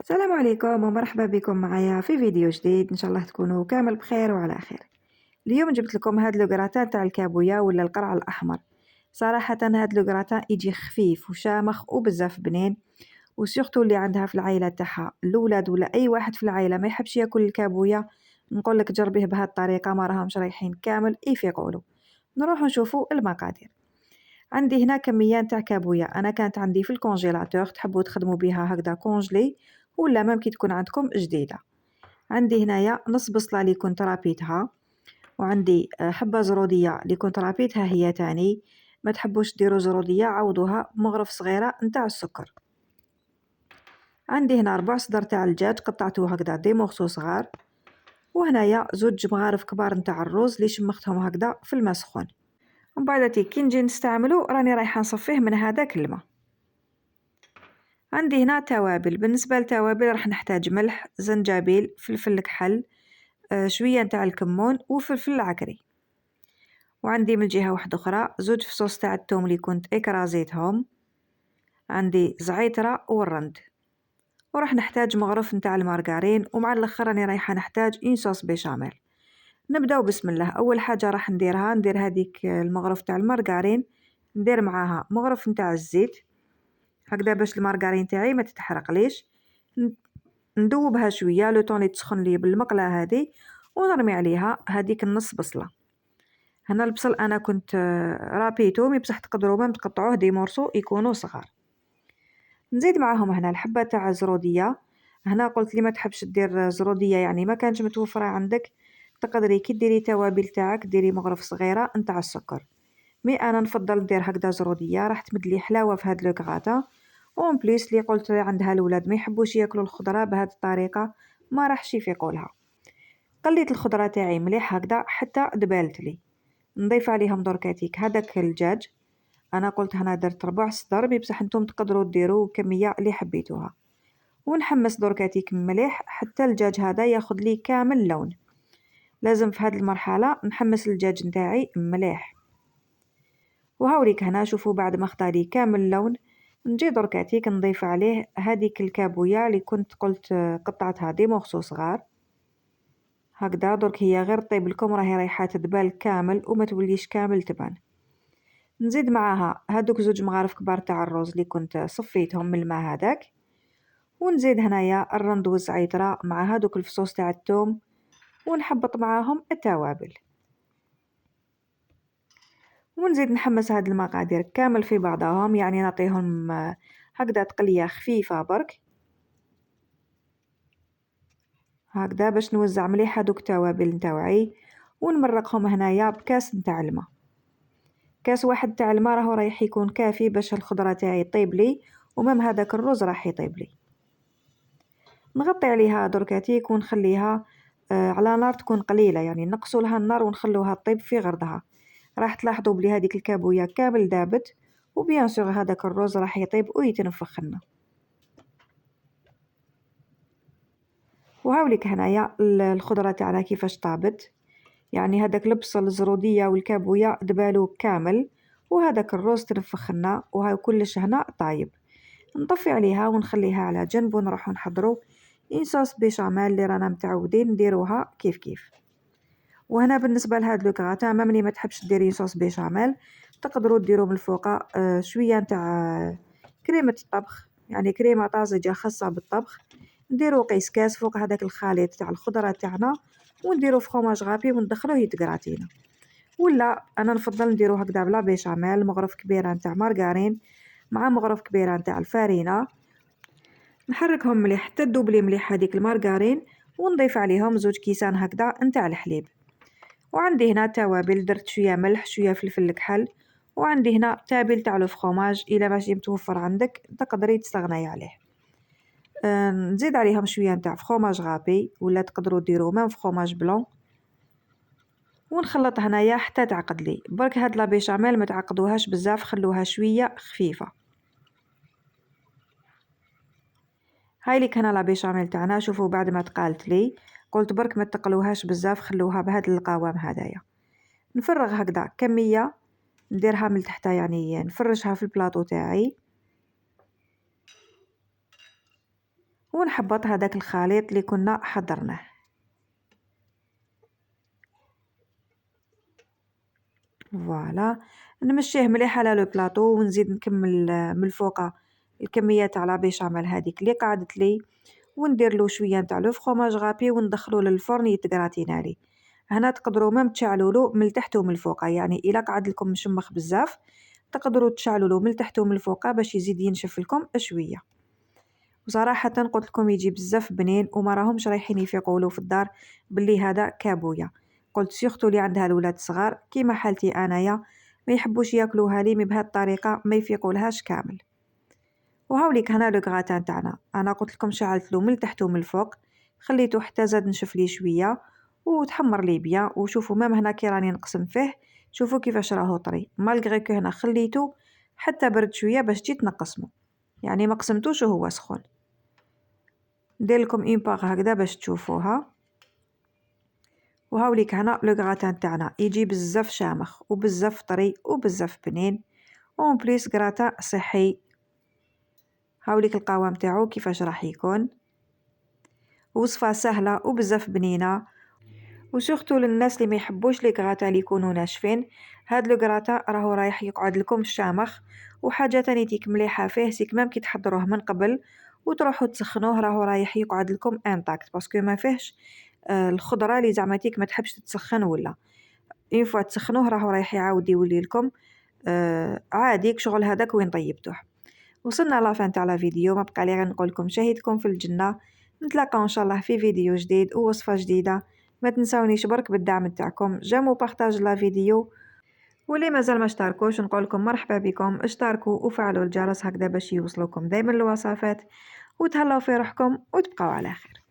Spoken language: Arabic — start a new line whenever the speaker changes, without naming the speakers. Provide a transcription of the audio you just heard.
السلام عليكم ومرحبا بكم معايا في فيديو جديد. ان شاء الله تكونوا كامل بخير وعلى خير. اليوم جبت لكم هاد لو غراتان تاع الكابويا ولا القرع الاحمر. صراحه هاد لو غراتان يجي خفيف وشامخ وبزاف بنين، وسورتو اللي عندها في العائله تاعها الاولاد ولا اي واحد في العائله ما يحبش ياكل الكابويا، نقول لك جربيه بهاد الطريقه، ما راهمش رايحين كامل يفيقوا له. نروح نشوفوا المقادير. عندي هنا كمية تاع كابويا، انا كانت عندي في الكونجيلاتور، تحبوا تخدموا بها هكذا كونجلي ولا ممكن تكون عندكم جديده. عندي هنايا نص بصله اللي كنت رابيتها، وعندي حبه زروديه اللي كنت رابيتها هي تاني. ما تحبوش ديروا زروديه عوضوها بمغرف صغيره نتاع السكر. عندي هنا ربع صدر تاع الدجاج قطعته هكذا دي مورسو صغار، وهنايا زوج مغارف كبار نتاع الروز اللي شمختهم هكذا في الماء سخون. ومن بعد كي نجي نستعملو راني رايحه نصفيه من هذاك الماء. عندي هنا توابل، بالنسبه للتوابل راح نحتاج ملح، زنجبيل، فلفل كحل، شويه نتاع الكمون وفلفل العكري. وعندي من الجهه واحده اخرى زوج فصوص تاع الثوم اللي كنت اكرازيتهم. عندي زعيتره والرند. وراح نحتاج مغرف نتاع المارغرين، ومع الاخر راني رايحه نحتاج اون صوص بيشاميل. نبداو بسم الله. اول حاجه راح ندير هذيك المغرف تاع المارغرين، ندير معاها مغرف نتاع الزيت هكذا باش المارغرين تاعي ما تتحرقليش. ندوبها شويه لو طون تسخن لي بالمقله هذه، ونرمي عليها هذيك النص بصله. هنا البصل انا كنت رابيتو، مي بصح تقدروا ما تقطعوه دي مورسو يكونوا صغار. نزيد معاهم هنا الحبه تاع الزروديه. هنا قلت لي ما تحبش دير زروديه، يعني ما كانش متوفره عندك، تقدري كي ديري توابل تاعك ديري مغرف صغيره نتاع السكر. مي انا نفضل ندير هكذا زروديه، راح تمد لي حلاوه في هاد لو كغاتا. اون بليس لي قلت عندها الاولاد ما يحبوش ياكلوا الخضره بهذه الطريقه، ما راحش يفيقولها. قليت الخضره تاعي مليح هكذا حتى دبالت لي. نضيف عليهم دركاتيك هذاك الدجاج. انا قلت هنا درت ربع صدر، بصح نتوما تقدروا ديروا كميه اللي حبيتوها. ونحمس دركاتيك مليح حتى الدجاج هذا ياخذ لي كامل اللون. لازم في هذه المرحله نحمس الدجاج نتاعي مليح. وهاوريك هنا شوفوا بعد ما خطالي كامل اللون، نجي دركاتيك نضيف عليه هذيك الكابويا اللي كنت قلت قطعتها دي مورسو صغار هكذا. درك هي غير طيب لكم، راهي رايحه تدبال كامل وما توليش كامل تبان. نزيد معاها هادوك زوج مغارف كبار تاع الروز اللي كنت صفيتهم من الماء هذاك. ونزيد هنايا الرند والزعيترة مع هادوك الفصوص تاع الثوم، ونحبط معاهم التوابل. ونزيد نحمس هاد المقادير كامل في بعضهم، يعني نعطيهم هكذا تقلية خفيفة برك هكذا باش نوزع مليح هادوك التوابل نتاوعي. ونمرقهم هنايا بكاس نتاع الماء. كاس واحد تاع الماء راهو رايح يكون كافي باش الخضرة تاعي طيب لي، ومام هذاك الرز راح يطيب لي. نغطي عليها دركاتيك ونخليها على نار تكون قليلة، يعني نقصوا لها النار ونخلوها طيب في غردها. راح تلاحظوا بلي هذيك الكابويا كامل دابت، وبيان سور هذاك الرز راح يطيب ويتنفخ لنا. وهاوليك هنايا الخضرة تاعنا كيفاش طابت، يعني هذاك البصل الزرودية والكابويا دبالو كامل، وهذاك الرز تنفخ لنا وهاي كلش هنا طايب. نطفي عليها ونخليها على جنب، ونروح نحضروا صوص بيشاميل اللي رانا متعودين نديروها كيف كيف. وهنا بالنسبه لهاد لو كغاتان، ملي ما تحبش ديري صوص بيشاميل تقدروا ديروا من الفوق شويه نتاع كريمه الطبخ، يعني كريمه طازجه خاصه بالطبخ. نديروا قيس كاس فوق هذاك الخليط تاع الخضره تاعنا، ونديروا فخوماج غابي وندخلوه يتكراتينا. ولا انا نفضل نديرو هكذا بلا بيشاميل، مغرف كبيره نتاع مارغرين مع مغرف كبيره نتاع الفارينه. نحركهم مليح حتى تذوب لي مليح هذيك المارغرين، ونضيف عليهم زوج كيسان هكذا نتاع الحليب. وعندي هنا توابل، درت شويه ملح شويه فلفل كحل. وعندي هنا تابل تاع الفخوماج، الا ماشي متوفر عندك تقدري تستغناي عليه. نزيد عليهم شويه نتاع فخوماج غابي، ولا تقدروا ديروا مام فخوماج بلون. ونخلط هنايا حتى تعقد لي برك. هاد لا بيشاميل ما تعقدوهاش بزاف، خلوها شويه خفيفه. هاي لي كان لا بيشاميل تاعنا. شوفوا بعد ما تقالت لي قلت برك ما تقلوهاش بزاف، خلوها بهذا القوام هذايا. نفرغ هكذا كميه، نديرها من تحت، يعني نفرشها في البلاطو تاعي. ونحبط هذاك الخليط اللي كنا حضرناه. فوالا، نمشيه مليح على لو بلاطو ونزيد نكمل من الفوق الكميه تاع لا بيشاميل هذيك اللي قعدت لي، وندير له شويه نتاع لو فرomاج غابي وندخلو للفرن يتغراتينالي. هنا تقدروا ميم تشعلولو من التحت ومن الفوق، يعني الا قعد لكم مشمخ بزاف تقدروا تشعلولو من التحت ومن الفوق باش يزيد ينشف لكم شويه. وصراحه قلت لكم يجي بزاف بنين وما راهمش رايحين يفيقولو في الدار باللي هذا كابويا. قلت سيختو اللي عندها الولاد صغار كيما حالتي انايا ما يحبوش ياكلوها لي مي بهذه الطريقه ما يفيقولهاش كامل. وهاوليك هنا لو غراتان تاعنا، انا قلت لكم شعلت له من التحت ومن الفوق، خليته حتى زاد نشف لي شويه وتحمر لي بيان. وشوفوا مام هنا كي راني نقسم فيه شوفوا كيفاش راهو طري، مالغري كو هنا خليته حتى برد شويه باش جيت نقسمه، يعني ما قسمتوش وهو سخون. ندير لكم اون باغ هكذا باش تشوفوها. وهاوليك هنا لو غراتان تاعنا يجي بزاف شامخ وبزاف طري وبزاف بنين، اون بليس غراتان صحي. هاوليك القوام تاعو كيفاش راح يكون، وصفة سهلة وبزاف بنينة، وسورتو للناس اللي ما يحبوش لي غراتا اللي يكونوا ناشفين. هاد لو غراتا راهو رايح يقعد لكم شامخ. وحاجه تاني تيك مليحه فيه سيك مام كي تحضروه من قبل وتروحوا تسخنوه راهو رايح يقعد لكم انتاكت باسكو ما فيهش الخضره اللي زعما تيك ما تحبش تتسخن ولا اون فوا تسخنوه راهو رايح يعاود يولي لكم عادي شغل هذاك وين طيبتوه. وصلنا لافان تاع لا فيديو، ما بقى لي غير نقول لكم شهيدكم في الجنه. نتلاقاو ان شاء الله في فيديو جديد ووصفه جديده. ما تنساونيش برك بالدعم تاعكم، جيم وبارطاج لا فيديو. واللي مازال ما اشتركوش نقول لكم مرحبا بكم، اشتركوا وفعلوا الجرس هكذا باش يوصلوكم دائما الوصفات. وتهلاو في روحكم وتبقاو على خير.